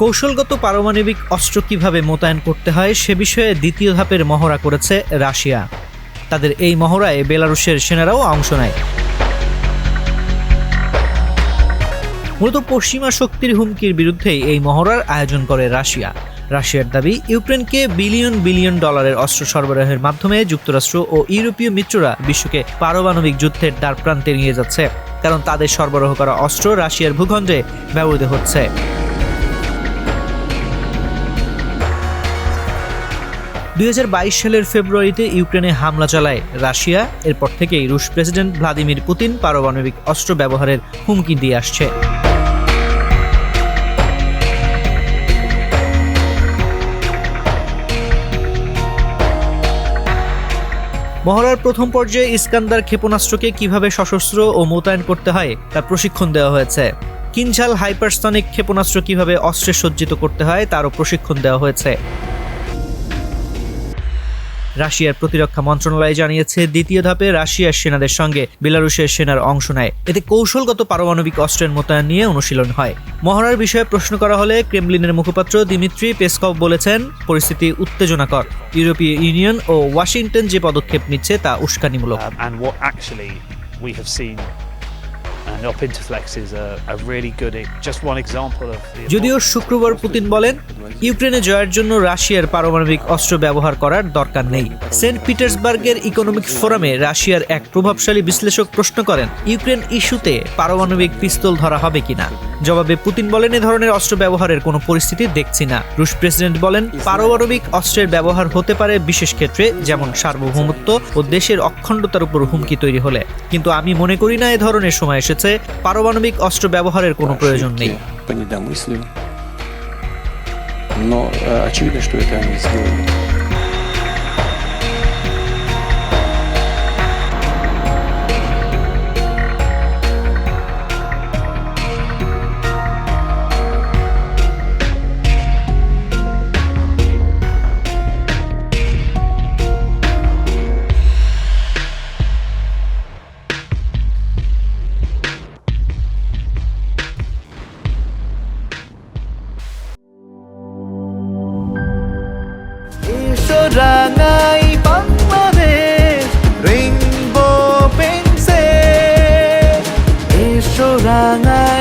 কৌশলগত পারমাণবিক অস্ত্র কিভাবে মোতায়েন করতে হয় সে বিষয়ে দ্বিতীয় ধাপের মহড়া করেছে রাশিয়া। তাদের এই মহড়ায় বেলারুশের সেনারাও অংশ নেয়। মূলত পশ্চিমা শক্তির হুমকির বিরুদ্ধেই এই মহড়ার আয়োজন করে রাশিয়া। রাশিয়ার দাবি, ইউক্রেনকে বিলিয়ন বিলিয়ন ডলারের অস্ত্র সরবরাহের মাধ্যমে যুক্তরাষ্ট্র ও ইউরোপীয় মিত্ররা বিশ্বকে পারমাণবিক যুদ্ধের দ্বারপ্রান্তে নিয়ে যাচ্ছে, কারণ তাদের সরবরাহ করা অস্ত্র রাশিয়ার ভূখণ্ডে ব্যবহৃত হচ্ছে। 2022 সালের ফেব্রুয়ারিতে ইউক্রেনে হামলা চালায় রাশিয়া। এরপর থেকেই রুশ প্রেসিডেন্ট ভ্লাদিমির পুতিন পারমাণবিক অস্ত্র ব্যবহারের হুমকি দিয়ে আসছে। মহড়ার প্রথম পর্যায়ে ইস্কান্দার ক্ষেপণাস্ত্রকে কিভাবে সশস্ত্র ও মোতায়েন করতে হয় তার প্রশিক্ষণ দেওয়া হয়েছে। কিনঝাল হাইপারসনিক ক্ষেপণাস্ত্র কিভাবে অস্ত্রে সজ্জিত করতে হয় তারও প্রশিক্ষণ দেওয়া হয়েছে। রাশিয়ার প্রতিরক্ষা মন্ত্রণালয় জানিয়েছে, দ্বিতীয় ধাপে রাশিয়ার সেনাদের সঙ্গে বেলারুশের সেনার অংশ নেয়। এতে কৌশলগত পারমাণবিক অস্ত্রের মোতায়েন নিয়ে অনুশীলন হয়। মহড়ার বিষয়ে প্রশ্ন করা হলে ক্রেমলিনের মুখপাত্র দিমিত্রি পেসকভ বলেছেন, পরিস্থিতি উত্তেজনাকর। ইউরোপীয় ইউনিয়ন ও ওয়াশিংটন যে পদক্ষেপ নিচ্ছে তা উস্কানিমূলক। যদিও শুক্রবার পুতিন বলেন, ইউক্রেনে জয়ের জন্য রাশিয়ার পারমাণবিক অস্ত্র ব্যবহার করার দরকার নেই। সেন্ট পিটার্সবার্গের ইকোনমিক ফোরামে রাশিয়ার এক প্রভাবশালী বিশ্লেষক প্রশ্ন করেন, ইউক্রেন ইস্যুতে পারমাণবিক পিস্তল ধরা হবে কিনা। জবাবে পুতিন বলেন, এ ধরনের অস্ত্র ব্যবহারের কোনো পরিস্থিতি দেখছি না। রুশ প্রেসিডেন্ট বলেন, পারমাণবিক অস্ত্রের ব্যবহার হতে পারে বিশেষ ক্ষেত্রে, যেমন সার্বভৌমত্ব ও দেশের অখণ্ডতার উপর হুমকি তৈরি হলে, কিন্তু আমি মনে করি না এ ধরনের সময় এসেছে। পারমাণবিক অস্ত্র ব্যবহারের কোনো প্রয়োজন নেই। রাঙাই বাংলাদেশ রেইনবো পেন্সে, এসো রাঙাই।